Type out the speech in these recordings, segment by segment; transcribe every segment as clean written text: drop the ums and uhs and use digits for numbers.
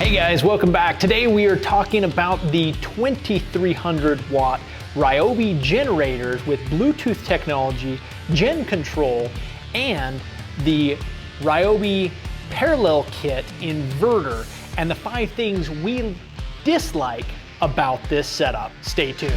Hey guys, welcome back. Today we are talking about the 2300 watt Ryobi generators with Bluetooth technology, gen control, and the Ryobi parallel kit inverter, and the 5 things we dislike about this setup. Stay tuned.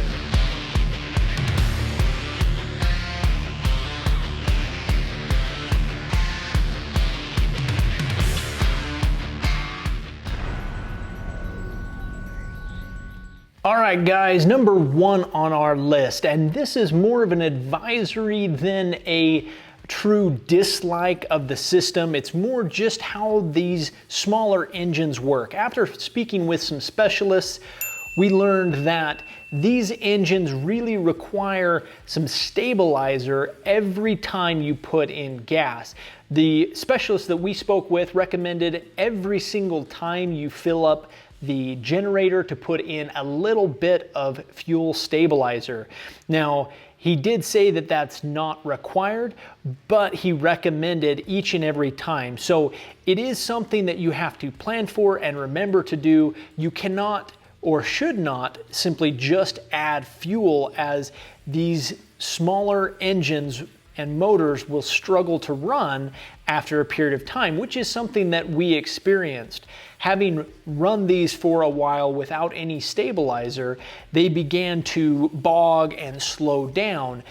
All right, guys, number 1 on our list, and this is more of an advisory than a true dislike of the system. It's more just how these smaller engines work. After speaking with some specialists, we learned that these engines really require some stabilizer every time you put in gas. The specialist that we spoke with recommended every single time you fill up the generator to put in a little bit of fuel stabilizer. Now, he did say that that's not required, but he recommended each and every time. So it is something that you have to plan for and remember to do. You cannot or should not simply just add fuel, as these smaller engines and motors will struggle to run after a period of time, which is something that we experienced. Having run these for a while without any stabilizer, they began to bog and slow down.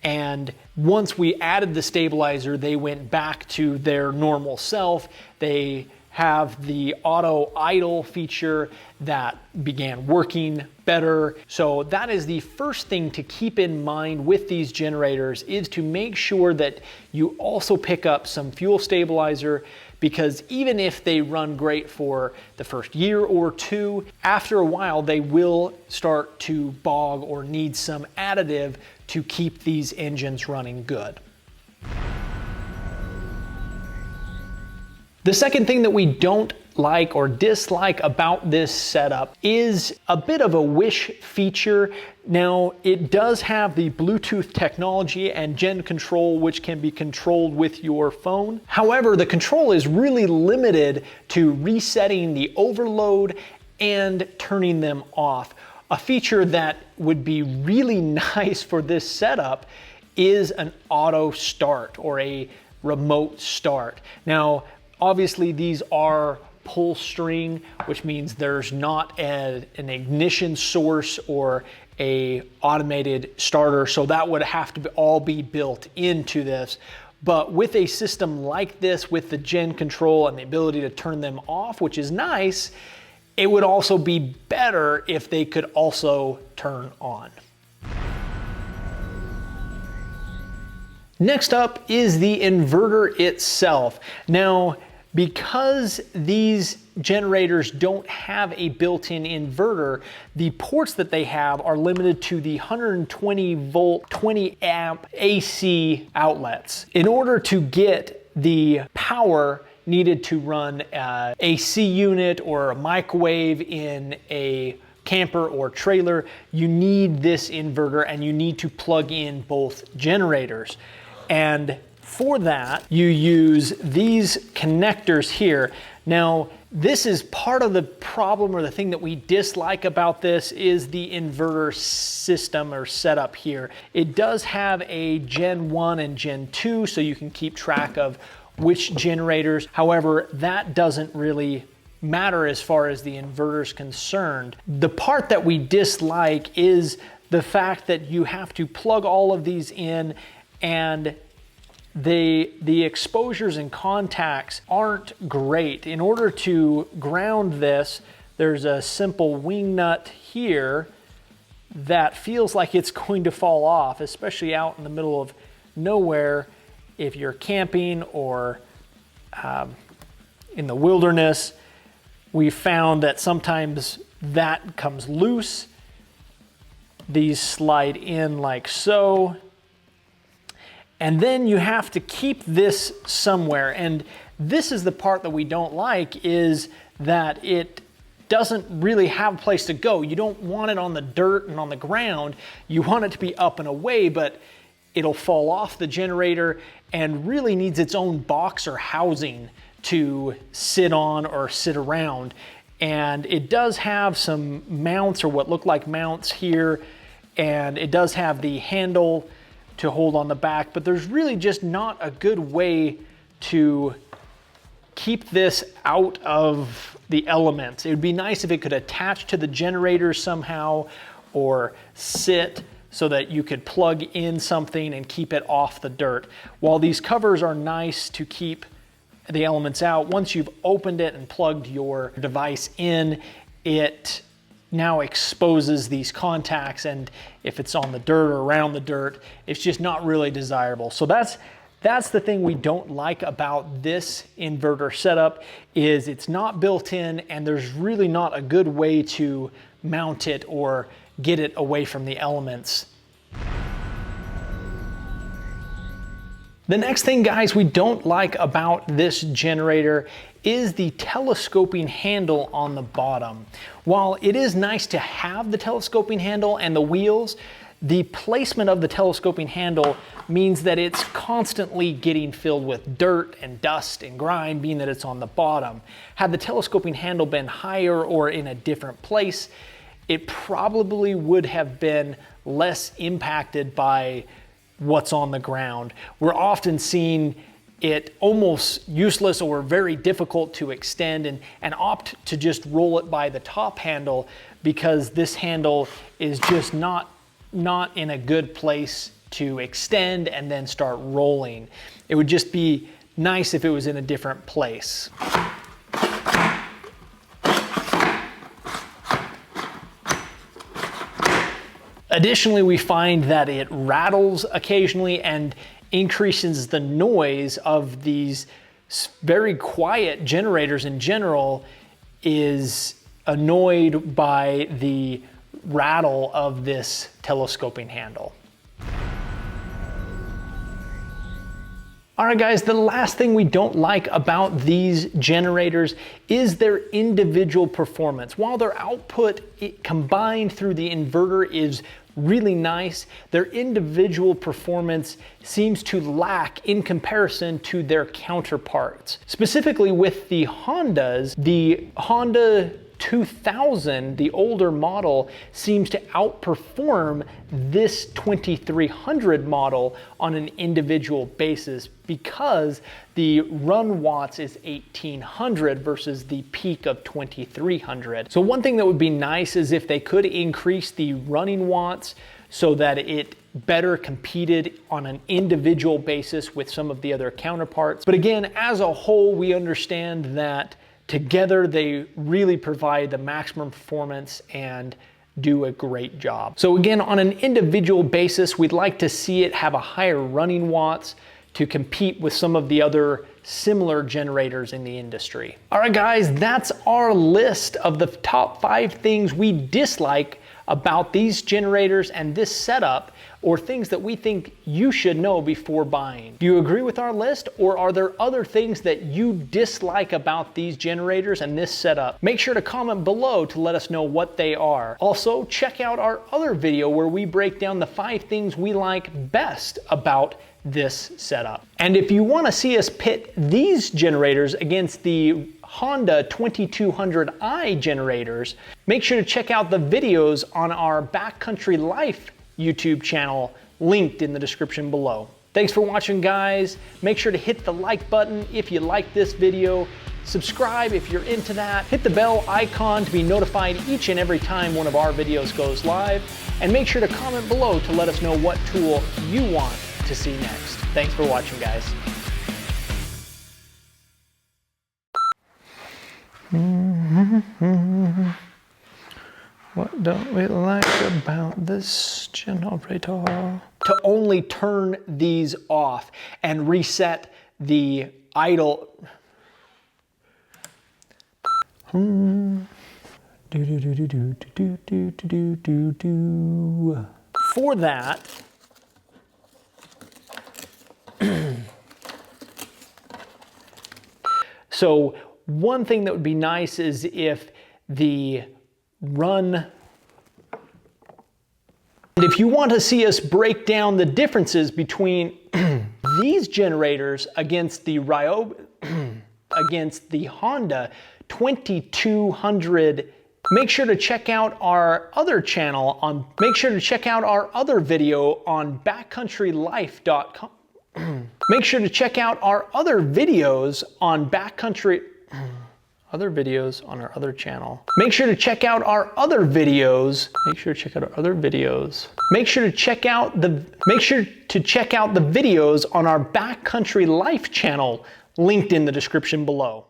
And once we added the stabilizer, they went back to their normal self. They have the auto idle feature that began working better. So that is the first thing to keep in mind with these generators, is to make sure that you also pick up some fuel stabilizer, because even if they run great for the first year or two, after a while they will start to bog or need some additive to keep these engines running good. The second thing that we don't like or dislike about this setup is a bit of a wish feature. Now, it does have the Bluetooth technology and gen control, which can be controlled with your phone. However, the control is really limited to resetting the overload and turning them off. A feature that would be really nice for this setup is an auto start or a remote start. Now, obviously these are pull string, which means there's not an ignition source or a automated starter, so that would have to all be built into this. But with a system like this, with the gen control and the ability to turn them off, which is nice, it would also be better if they could also turn on. Next up is the inverter itself. Now, because these generators don't have a built-in inverter, the ports that they have are limited to the 120 volt, 20 amp AC outlets. In order to get the power needed to run an AC unit or a microwave in a camper or trailer, you need this inverter and you need to plug in both generators. And for that, you use these connectors here. Now, this is part of the problem, or the thing that we dislike about this, is the inverter system or setup here. It does have a Gen 1 and Gen 2, so you can keep track of which generators. However, that doesn't really matter as far as the inverter is concerned. The part that we dislike is the fact that you have to plug all of these in, and the exposures and contacts aren't great. In order to ground this, there's a simple wing nut here that feels like it's going to fall off, especially out in the middle of nowhere if you're camping or in the wilderness. We found that sometimes that comes loose. These slide in like so. And then you have to keep this somewhere. And this is the part that we don't like, is that it doesn't really have a place to go. You don't want it on the dirt and on the ground. You want it to be up and away, but it'll fall off the generator and really needs its own box or housing to sit on or sit around. and it does have some mounts, or what look like mounts here, and it does have the handle to hold on the back, but there's really just not a good way to keep this out of the elements. It would be nice if it could attach to the generator somehow, or sit so that you could plug in something and keep it off the dirt. While these covers are nice to keep the elements out, once you've opened it and plugged your device in, it now exposes these contacts, and if it's on the dirt or around the dirt, it's just not really desirable. So that's the thing we don't like about this inverter setup, is it's not built in, and there's really not a good way to mount it or get it away from the elements. The next thing, guys, we don't like about this generator is the telescoping handle on the bottom. While it is nice to have the telescoping handle and the wheels, the placement of the telescoping handle means that it's constantly getting filled with dirt and dust and grime, being that it's on the bottom. Had the telescoping handle been higher or in a different place, it probably would have been less impacted by what's on the ground. We're often seeing it almost useless or very difficult to extend, and opt to just roll it by the top handle, because this handle is just not in a good place to extend and then start rolling. It would just be nice if it was in a different place. Additionally, we find that it rattles occasionally and increases the noise of these very quiet generators in general, is annoyed by the rattle of this telescoping handle. All right, guys, the last thing we don't like about these generators is their individual performance. While their output combined through the inverter is really nice, their individual performance seems to lack in comparison to their counterparts. Specifically with the Hondas, the Honda 2000, the older model, seems to outperform this 2300 model on an individual basis, because the run watts is 1800 versus the peak of 2300. So one thing that would be nice is if they could increase the running watts so that it better competed on an individual basis with some of the other counterparts. But again, as a whole, we understand that together, they really provide the maximum performance and do a great job. So again, on an individual basis, we'd like to see it have a higher running watts to compete with some of the other similar generators in the industry. All right, guys, that's our list of the top 5 things we dislike about these generators and this setup, or things that we think you should know before buying. Do you agree with our list, or are there other things that you dislike about these generators and this setup? Make sure to comment below to let us know what they are. Also, check out our other video where we break down the 5 things we like best about this setup. And if you want to see us pit these generators against the Honda 2200i generators, make sure to check out the videos on our BackCountry Life YouTube channel, linked in the description below. Thanks for watching, guys. Make sure to hit the like button if you like this video. Subscribe if you're into that. Hit the bell icon to be notified each and every time one of our videos goes live. And make sure to comment below to let us know what tool you want to see next. Thanks for watching, guys. What don't we like about this generator? To only turn these off and reset the idle. For that, so one thing that would be nice is if the run, and if you want to see us break down the differences between these generators against the Ryobi, against the Honda 2,200. Make sure to check out our other channel on, make sure to check out our other video on backcountrylife.com. Make sure to check out our other videos on other videos on our other channel. Make sure to check out our other videos. Make sure to check out our other videos. Make sure to check out the videos on our BackCountry Life channel linked in the description below.